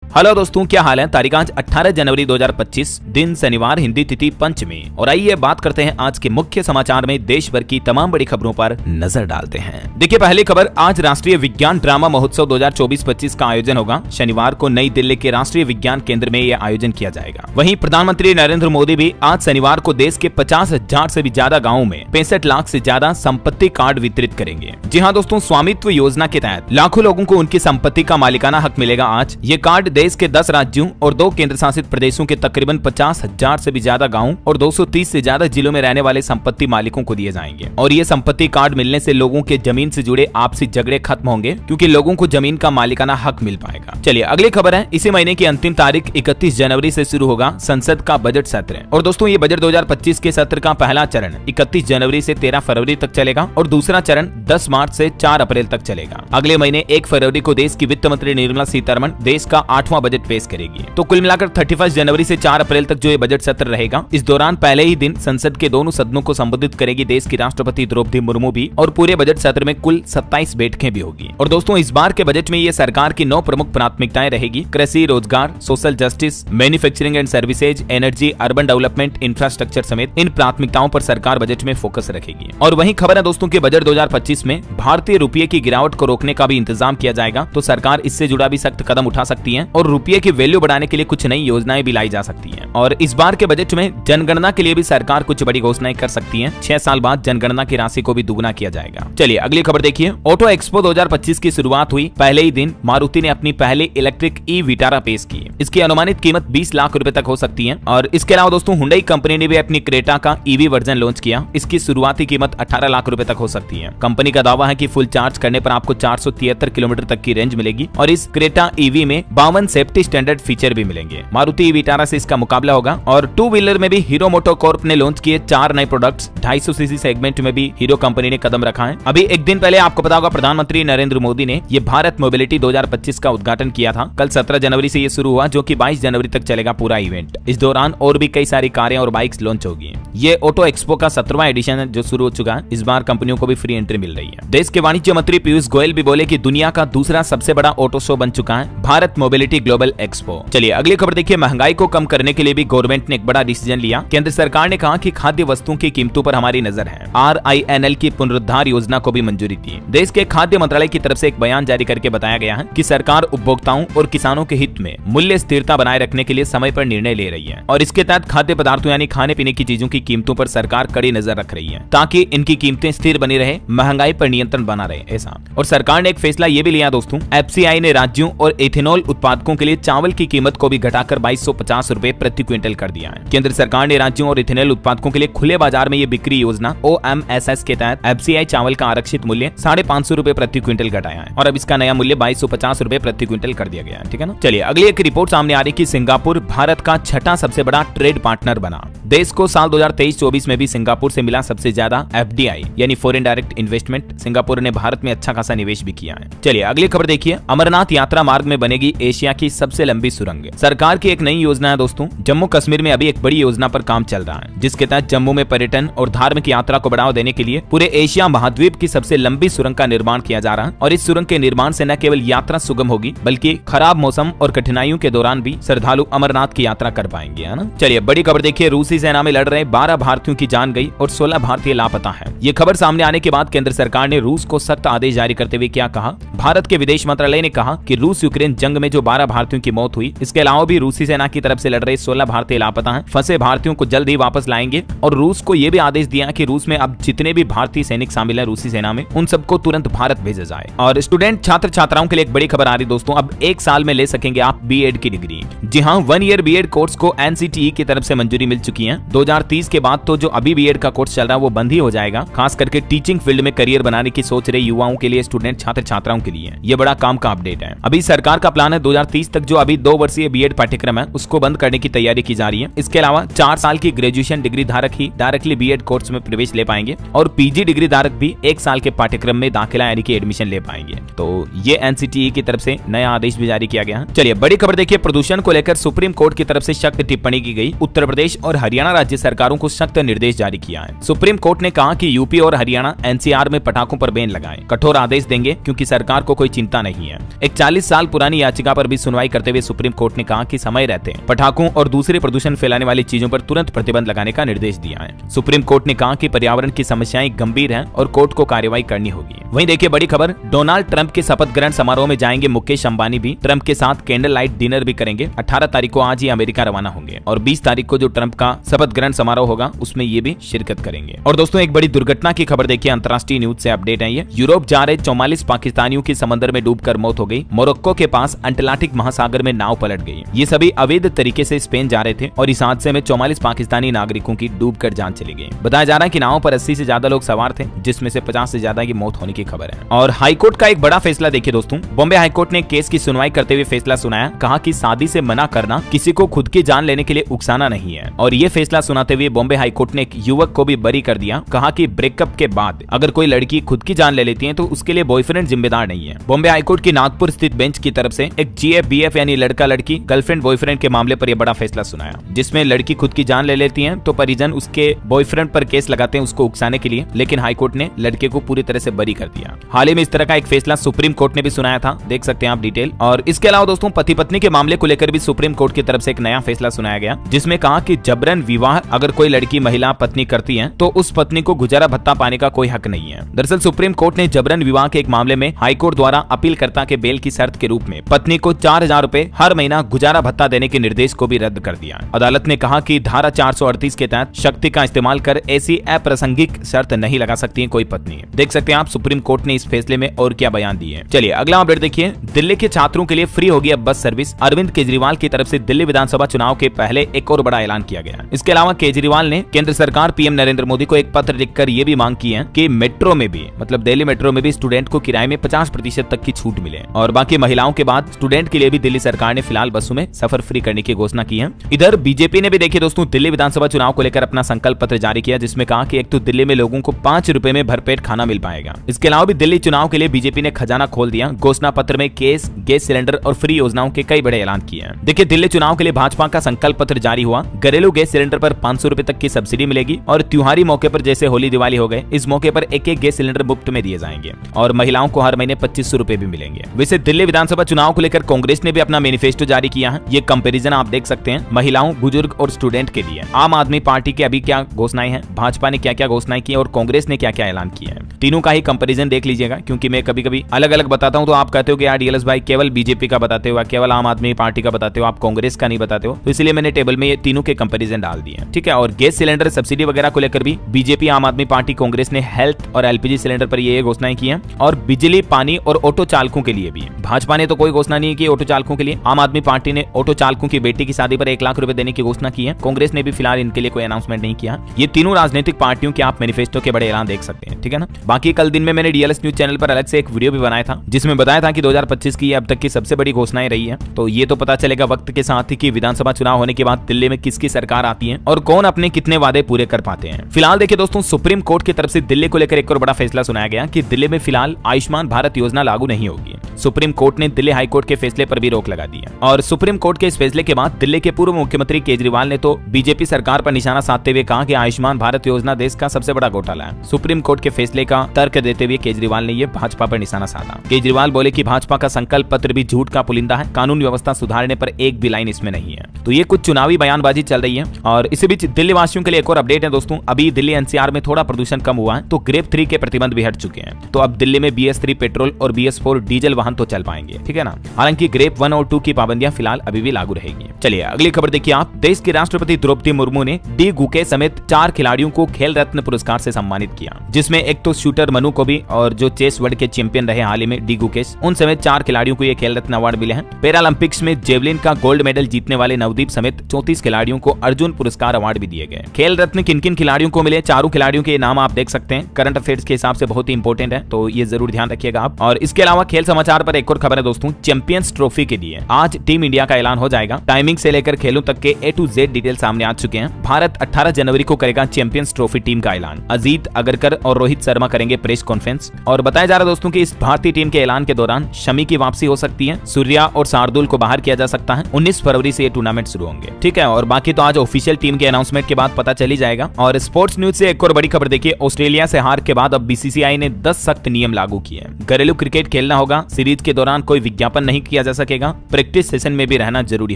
Hello दोस्तों, क्या हाल है। तारीख आज 18 जनवरी 2025, दिन शनिवार, हिंदी तिथि पंचमी। और आइए बात करते हैं आज के मुख्य समाचार में देश भर की तमाम बड़ी खबरों पर नजर डालते हैं। देखिए पहली खबर, आज राष्ट्रीय विज्ञान ड्रामा महोत्सव 2024-25 का आयोजन होगा। शनिवार को नई दिल्ली के राष्ट्रीय विज्ञान केंद्र में यह आयोजन किया जाएगा। वहीं प्रधानमंत्री नरेंद्र मोदी भी आज शनिवार को देश के 50,000 से भी ज्यादा गाँवों में 65 लाख से ज्यादा संपत्ति कार्ड वितरित करेंगे। जी हाँ दोस्तों, स्वामित्व योजना के तहत लाखों लोगों को उनकी संपत्ति का मालिकाना हक मिलेगा। आज ये कार्ड देश के 10 राज्यों और 2 केंद्र शासित प्रदेशों के तकरीबन 50,000 से भी ज्यादा गांवों और 230 से ज्यादा जिलों में रहने वाले संपत्ति मालिकों को दिए जाएंगे। और ये संपत्ति कार्ड मिलने से लोगों के जमीन से जुड़े आपसी झगड़े खत्म होंगे, क्योंकि लोगों को जमीन का मालिकाना हक मिल पाएगा। चलिए अगली खबर है, इसी महीने की अंतिम तारीख 31 जनवरी से शुरू होगा संसद का बजट सत्र। और दोस्तों ये बजट 2025 के सत्र का पहला चरण 31 जनवरी से 13 फरवरी तक चलेगा और दूसरा चरण 10 मार्च से 4 अप्रैल तक चलेगा। अगले महीने 1 फरवरी को देश की वित्त मंत्री निर्मला सीतारमण देश का 8वां बजट पेश करेगी। तो कुल मिलाकर 31 जनवरी से 4 अप्रैल तक जो ये बजट सत्र रहेगा, इस दौरान पहले ही दिन संसद के दोनों सदनों को संबोधित करेगी देश की राष्ट्रपति द्रौपदी मुर्मू भी। और पूरे बजट सत्र में कुल 27 बैठकें भी होगी। और दोस्तों इस बार के बजट में ये सरकार की 9 प्रमुख प्राथमिकताएं रहेगी। कृषि, रोजगार, social justice, manufacturing and services, energy, urban development, infrastructure समेत इन प्राथमिकताओं पर सरकार बजट में फोकस रखेगी। और वहीं खबर है दोस्तों कि बजट 2025 में भारतीय रुपये की गिरावट को रोकने का भी इंतजाम किया जाएगा। तो सरकार इससे जुड़ा भी सख्त कदम उठा सकती है और रुपये की वैल्यू बढ़ाने के लिए कुछ नई योजनाएं भी लाई जा सकती हैं। और इस बार के बजट में जनगणना के लिए भी सरकार कुछ बड़ी घोषणाएं कर सकती है। 6 साल बाद जनगणना की राशि को भी दुगुना किया जाएगा। चलिए अगली खबर देखिए, ऑटो एक्सपो 2025 की शुरुआत हुई। पहले ही दिन मारुति ने अपनी पहली इलेक्ट्रिक ई विटारा पेश की। इसकी अनुमानित कीमत 20 लाख रुपए तक हो सकती है। और इसके अलावा दोस्तों हुंडई कंपनी ने भी अपनी क्रेटा का ईवी वर्जन लॉन्च किया। इसकी शुरुआती कीमत 18 लाख रुपए तक हो सकती है। कंपनी का दावा है कि फुल चार्ज करने पर आपको 473 किलोमीटर तक की रेंज मिलेगी। और इस क्रेटा ईवी में 52 सेफ्टी स्टैंडर्ड फीचर भी मिलेंगे। मारुति ई विटारा से इसका मुकाबला होगा। और 2 व्हीलर में भी हीरो मोटोकॉर्प ने लॉन्च किए 4 नए प्रोडक्ट्स। 250 सीसी सेगमेंट में भी हीरो कंपनी ने कदम रखा है। अभी एक दिन पहले आपको पता होगा प्रधानमंत्री नरेंद्र मोदी ने ये भारत मोबिलिटी 2025 का उद्घाटन किया था। कल 17 जनवरी से ये शुरू हुआ, जो कि 22 जनवरी तक चलेगा पूरा इवेंट। इस दौरान और भी कई सारी कारें और बाइक्स लॉन्च होगी। ये ऑटो एक्सपो का 17वां एडिशन है जो शुरू हो चुका है। इस बार कंपनियों को भी फ्री एंट्री मिल रही है। देश के वाणिज्य मंत्री पीयूष गोयल भी बोले कि दुनिया का दूसरा सबसे बड़ा ऑटो शो बन चुका है भारत मोबिलिटी ग्लोबल एक्सपो। चलिए अगली खबर देखिए, महंगाई को कम करने के लिए भी गवर्नमेंट ने एक बड़ा डिसीजन लिया। केंद्र सरकार ने कहा कि खाद्य वस्तुओं की कीमतों पर हमारी नजर है। RINL की पुनरुद्धार योजना को भी मंजूरी दी। देश के खाद्य मंत्रालय की तरफ से एक बयान जारी करके बताया गया है कि सरकार उपभोक्ताओं और किसानों के हित में मूल्य स्थिरता बनाए रखने के लिए समय पर निर्णय ले रही है। और इसके तहत खाद्य पदार्थों यानी खाने पीने की चीजों की कीमतों पर सरकार कड़ी नजर रख रही है, ताकि इनकी कीमतें स्थिर बनी रहे, महंगाई पर नियंत्रण बना रहे ऐसा। और सरकार ने एक फैसला ये भी लिया दोस्तों, FCI ने राज्यों और एथेनॉल उत्पादकों के लिए चावल की कीमत को भी घटाकर 2250 रुपए प्रति क्विंटल कर दिया है। केंद्र सरकार ने राज्यों और इथेनॉल उत्पादकों के लिए खुले बाजार में ये बिक्री योजना OMSS के तहत FCI चावल का आरक्षित मूल्य 550 रुपए प्रति क्विंटल घटाया है। और अब इसका नया मूल्य 2250 रुपए प्रति क्विंटल कर दिया गया है। ठीक है ना। चलिए अगली एक रिपोर्ट सामने आ रही कि सिंगापुर भारत का 6ठा सबसे बड़ा ट्रेड पार्टनर बना। देश को साल 2023-24 में भी सिंगापुर से मिला सबसे ज्यादा FDI यानी फॉरेन डायरेक्ट इन्वेस्टमेंट। सिंगापुर ने भारत में अच्छा खासा निवेश भी किया है। चलिए अगली खबर देखिए, अमरनाथ यात्रा मार्ग में बनेगी एशिया की सबसे लंबी सुरंग। सरकार की एक नई योजना है दोस्तों। जम्मू कश्मीर में अभी एक बड़ी योजना पर काम चल रहा है, जिसके तहत जम्मू में पर्यटन और धार्मिक यात्रा को बढ़ावा देने के लिए पूरे एशिया महाद्वीप की सबसे लंबी सुरंग का निर्माण किया जा रहा है। और इस सुरंग के निर्माण से न केवल यात्रा सुगम होगी, बल्कि खराब मौसम और कठिनाइयों के दौरान भी श्रद्धालु अमरनाथ की यात्रा कर पाएंगे, है ना। चलिए बड़ी खबर देखिए, रूसी सेना में लड़ रहे 12 भारतीयों की जान गई और 16 भारतीय लापता है। ये खबर सामने आने के बाद केंद्र सरकार ने रूस को सख्त आदेश जारी करते हुए क्या कहा। भारत के विदेश मंत्रालय ने कहा कि रूस यूक्रेन जंग में जो 12 भारतीयों की मौत हुई, इसके अलावा भी रूसी सेना की तरफ से लड़ रहे 16 भारतीय लापता हैं। फंसे भारतीयों को जल्द ही वापस लाएंगे। और रूस को यह भी आदेश दिया कि रूस में अब जितने भी भारतीय सैनिक शामिल हैं रूसी सेना में, उन सबको तुरंत भारत भेजा जाए। और स्टूडेंट छात्र छात्राओं के लिए एक बड़ी खबर आ रही दोस्तों, अब 1 साल में ले सकेंगे आप BEd की डिग्री। जी हाँ, 1 ईयर BEd कोर्स को NCTE की तरफ से मंजूरी मिल चुकी है। 2030 के बाद तो जो अभी BEd का कोर्स चल रहा है वो बंद ही हो जाएगा। खास करके टीचिंग फील्ड में करियर बनाने की सोच रहे युवाओं के लिए, स्टूडेंट छात्र छात्राओं के लिए ये बड़ा काम का अपडेट है। अभी सरकार का प्लान है 2030 तक जो अभी 2 वर्षीय BEd पाठ्यक्रम है उसको बंद करने की तैयारी की जा रही है। इसके अलावा 4 साल की ग्रेजुएशन डिग्री धारक ही डायरेक्टली BEd कोर्स में प्रवेश ले पाएंगे और PG डिग्री धारक भी 1 साल के पाठ्यक्रम में दाखिला यानी कि एडमिशन ले पाएंगे। तो ये NCTE की तरफ से नया आदेश भी जारी किया गया है। चलिए बड़ी खबर देखिए, प्रदूषण को लेकर सुप्रीम कोर्ट की तरफ से सख्त टिप्पणी की गई। उत्तर प्रदेश और हरियाणा राज्य सरकारों को सख्त निर्देश जारी किया है। सुप्रीम कोर्ट ने कहा कि यूपी और हरियाणा NCR में पटाखों पर बैन लगाएं। कठोर आदेश देंगे क्योंकि सरकार को कोई चिंता नहीं है। एक 40 साल पुरानी याचिका पर भी सुनवाई करते हुए सुप्रीम कोर्ट ने कहा कि समय रहते पटाखों और दूसरे प्रदूषण फैलाने वाली चीजों पर तुरंत प्रतिबंध लगाने का निर्देश दिया है। सुप्रीम कोर्ट ने कहा कि पर्यावरण की समस्याएं गंभीर हैं और कोर्ट को कार्रवाई करनी होगी। वहीं देखिए बड़ी खबर, डोनाल्ड ट्रंप के शपथ ग्रहण समारोह में जाएंगे मुकेश अंबानी भी। ट्रंप के साथ कैंडल लाइट डिनर भी करेंगे। 18 तारीख को आज ही अमेरिका रवाना होंगे और 20 तारीख को जो ट्रंप का शपथ ग्रहण समारोह होगा उसमें ये भी शिरकत करेंगे। और दोस्तों एक बड़ी दुर्घटना की खबर देखिए, अंतर्राष्ट्रीय न्यूज से अपडेट है। ये यूरोप जा रहे 44 पाकिस्तानियों की समंदर में डूबकर मौत हो गई। मोरक्को के पास अटलांटिक महासागर में नाव पलट गई। ये सभी अवैध तरीके से स्पेन जा रहे थे और इस हादसे में 44 पाकिस्तानी नागरिकों की डूबकर जान चली गई। बताया जा रहा है कि नाव पर 80 से ज्यादा लोग सवार थे, जिसमें से 50 से ज्यादा की मौत होने की खबर है। और हाईकोर्ट का एक बड़ा फैसला देखिए दोस्तों, बॉम्बे हाईकोर्ट ने केस की सुनवाई करते हुए फैसला सुनाया। कहा कि शादी से मना करना किसी को खुद की जान लेने के लिए उकसाना नहीं है। और ये फैसला सुनाते हुए बॉम्बे हाईकोर्ट ने एक युवक को भी बरी कर दिया। कहा कि ब्रेकअप के बाद अगर कोई लड़की खुद की जान ले लेती है तो उसके लिए बॉयफ्रेंड जिम्मेदार नहीं है। बॉम्बे हाईकोर्ट की नागपुर स्थित बेंच की तरफ से एक GF-BF यानी लड़का लड़की गर्लफ्रेंड बॉयफ्रेंड के मामले पर यह बड़ा फैसला सुनाया, जिसमें लड़की खुद की जान ले लेती है तो परिजन उसके बॉयफ्रेंड पर केस लगाते हैं उसको उकसाने के लिए, लेकिन हाईकोर्ट ने लड़के को पूरी तरह से बरी कर दिया। हाल ही में इस तरह का एक फैसला सुप्रीम कोर्ट ने भी सुनाया था, देख सकते हैं आप डिटेल। और इसके अलावा दोस्तों पति पत्नी के मामले को लेकर भी सुप्रीम कोर्ट की तरफ से एक नया फैसला सुनाया गया, जिसमें कहा कि जबरन विवाह अगर कोई लड़की महिला पत्नी करती है तो उस पत्नी को गुजारा भत्ता पाने का कोई हक नहीं है। दरअसल सुप्रीम कोर्ट ने जबरन विवाह के एक मामले में हाईकोर्ट द्वारा अपीलकर्ता के बेल की शर्त के रूप में पत्नी को 4000 रुपए हर महीना गुजारा भत्ता देने के निर्देश को भी रद्द कर दिया। अदालत ने कहा कि धारा 438 के तहत शक्ति का इस्तेमाल कर ऐसी अप्रासंगिक शर्त नहीं लगा सकती है कोई पत्नी। देख सकते हैं आप सुप्रीम कोर्ट ने इस फैसले में और क्या बयान दिए। चलिए अगला अपडेट देखिए, दिल्ली के छात्रों के लिए फ्री होगी अब बस सर्विस। अरविंद केजरीवाल की तरफ से दिल्ली विधानसभा चुनाव के पहले एक और बड़ा ऐलान किया गया। इसके अलावा केजरीवाल ने केंद्र सरकार पीएम नरेंद्र मोदी को एक पत्र लिखकर ये भी मांग की है कि मेट्रो में भी, मतलब दिल्ली मेट्रो में भी स्टूडेंट को किराए में 50% तक की छूट मिले। और बाकी महिलाओं के बाद स्टूडेंट के लिए भी दिल्ली सरकार ने फिलहाल बसों में सफर फ्री करने की घोषणा की है। इधर बीजेपी ने भी देखिए दोस्तों दिल्ली विधानसभा चुनाव को लेकर अपना संकल्प पत्र जारी किया, जिसमें कहा कि एक तो दिल्ली में लोगों को 5 रुपए में भरपेट खाना मिल पाएगा। इसके अलावा भी दिल्ली चुनाव के लिए बीजेपी ने खजाना खोल दिया। घोषणा पत्र में गैस सिलेंडर और फ्री योजनाओं के कई बड़े ऐलान किए हैं। देखिए दिल्ली चुनाव के लिए भाजपा का संकल्प पत्र जारी हुआ। घरेलू गैस सिलेंडर पर 500 रुपए तक की सब्सिडी मिलेगी और त्योहारी मौके पर जैसे होली दिवाली हो गए, इस मौके पर एक गैस सिलेंडर मुफ्त में दिए जाएंगे और महिलाओं को हर महीने 2500 रुपए भी मिलेंगे। वैसे दिल्ली विधानसभा चुनाव को लेकर कांग्रेस ने भी अपना मैनिफेस्टो जारी किया है। ये कंपैरिजन आप देख सकते हैं महिलाओं, बुजुर्ग और स्टूडेंट के लिए। आम आदमी पार्टी के अभी क्या घोषणाएं हैं, भाजपा ने क्या क्या घोषणाएं की और कांग्रेस ने क्या क्या ऐलान किया है, तीनों का ही कंपैरिजन देख लीजिएगा। क्योंकि मैं कभी कभी अलग अलग बताता हूं तो आप कहते हो कि यार डीएलएस भाई केवल बीजेपी का बताते हो, केवल आम आदमी पार्टी का बताते हो, आप कांग्रेस का नहीं बताते हो, तो इसलिए मैंने टेबल में ये तीनों के कंपैरिजन डाल दिए। ठीक है। और गैस सिलेंडर सब्सिडी वगैरह को लेकर भी बीजेपी, आम आदमी पार्टी, कांग्रेस ने हेल्थ और एलपीजी सिलेंडर पर ये घोषणाएं की हैं। और बिजली, पानी और ऑटो चालकों के लिए भी भाजपा ने तो कोई घोषणा नहीं की ऑटो चालकों के लिए। आम आदमी पार्टी ने ऑटो चालकों की बेटी की शादी पर 1 लाख रुपए देने की घोषणा की है। कांग्रेस ने भी फिलहाल इनके लिए कोई अनाउंसमेंट नहीं किया। ये तीनों राजनीतिक पार्टियों के आप मैनिफेस्टो के बड़े ऐलान देख सकते हैं। ठीक है ना। बाकी कल दिन में मैंने डीएलएस न्यूज चैनल पर अलग से एक वीडियो भी बनाया था, जिसमें बताया था कि 2025 की अब तक की सबसे बड़ी घोषणाएं रही है। तो ये तो पता चलेगा वक्त के साथ ही कि विधानसभा चुनाव होने के बाद दिल्ली में किसकी सरकार आती है और कौन अपने कितने वादे पूरे कर पाते हैं। फिलहाल देखिए दोस्तों, सुप्रीम कोर्ट की तरफ से दिल्ली को लेकर एक और बड़ा फैसला सुनाया गया कि दिल्ली में फिलहाल आयुष्मान भारत योजना लागू नहीं होगी। सुप्रीम कोर्ट ने दिल्ली हाई कोर्ट के फैसले पर भी रोक लगा दी है। और सुप्रीम कोर्ट के इस फैसले के बाद दिल्ली के पूर्व मुख्यमंत्री केजरीवाल ने तो बीजेपी सरकार पर निशाना साधते हुए कहा कि आयुष्मान भारत योजना देश का सबसे बड़ा घोटाला है। सुप्रीम कोर्ट के फैसले का तर्क देते हुए केजरीवाल ने यह भाजपा पर निशाना साधा। केजरीवाल बोले कि भाजपा का संकल्प पत्र भी झूठ का पुलिंदा है, कानून व्यवस्था सुधारने पर एक भी लाइन इसमें नहीं है। तो ये कुछ चुनावी बयानबाजी चल रही है। और इसी बीच दिल्ली वासियों के लिए एक और अपडेट है दोस्तों, अभी दिल्ली एनसीआर में थोड़ा प्रदूषण कम हुआ है तो ग्रेप 3 के प्रतिबंध भी हट चुके हैं। तो अब दिल्ली में BS3 पेट्रोल और BS4 डीजल वाहन तो चल पाएंगे। ठीक है ना। हालांकि ग्रेप 1 और 2 की पाबंदियां फिलहाल अभी भी लागू रहेगी। चलिए अगली खबर देखिए आप। देश की राष्ट्रपति द्रौपदी मुर्मू ने डी गुके समेत 4 खिलाड़ियों को खेल रत्न पुरस्कार से सम्मानित किया, जिसमें एक तो शूटर मनु को भी और जो चेस वर्ल्ड के चैंपियन रहे हाल ही में डी गुकेश, उन समेत 4 खिलाड़ियों को ये खेल रत्न अवार्ड मिले हैं। पैरालंपिक्स में जेवलिन का गोल्ड मेडल जीतने वाले नवदीप समेत 34 खिलाड़ियों को अर्जुन पुरस्कार अवार्ड भी दिए गए। खेल रत्न किन किन खिलाड़ियों को मिले, 4 खिलाड़ियों के नाम आप देख सकते हैं। करंट अफेयर्स के हिसाब से बहुत ही इंपॉर्टेंट है, तो ये जरूर ध्यान रखिएगा आप। और इसके अलावा खेल समाचार पर एक और खबर है दोस्तों, चैंपियंस ट्रॉफी के लिए आज टीम इंडिया का ऐलान हो जाएगा। टाइमिंग से लेकर खेलों तक के A to Z डिटेल सामने आ चुके हैं। भारत 18 जनवरी को करेगा चैंपियंस ट्रॉफी टीम का ऐलान। अजीत अगरकर और रोहित शर्मा करेंगे प्रेस कॉन्फ्रेंस। और बताया जा रहा है दोस्तों कि इस भारतीय टीम के ऐलान के दौरान शमी की वापसी हो सकती है, सूर्या और शार्दुल को बाहर किया जा सकता है। 19 फरवरी से ये टूर्नामेंट शुरू होंगे। ठीक है। और बाकी तो आज ऑफिशियल टीम के अनाउंसमेंट के बाद पता चली जाएगा। और स्पोर्ट्स न्यूज से एक और बड़ी खबर देखिए, ऑस्ट्रेलिया से हार के बाद अब BCCI ने 10 सख्त नियम लागू किए। घरेलू क्रिकेट खेलना होगा, सीरीज के दौरान कोई विज्ञापन नहीं किया जा जा सकेगा, प्रैक्टिस सेशन में भी रहना जरूरी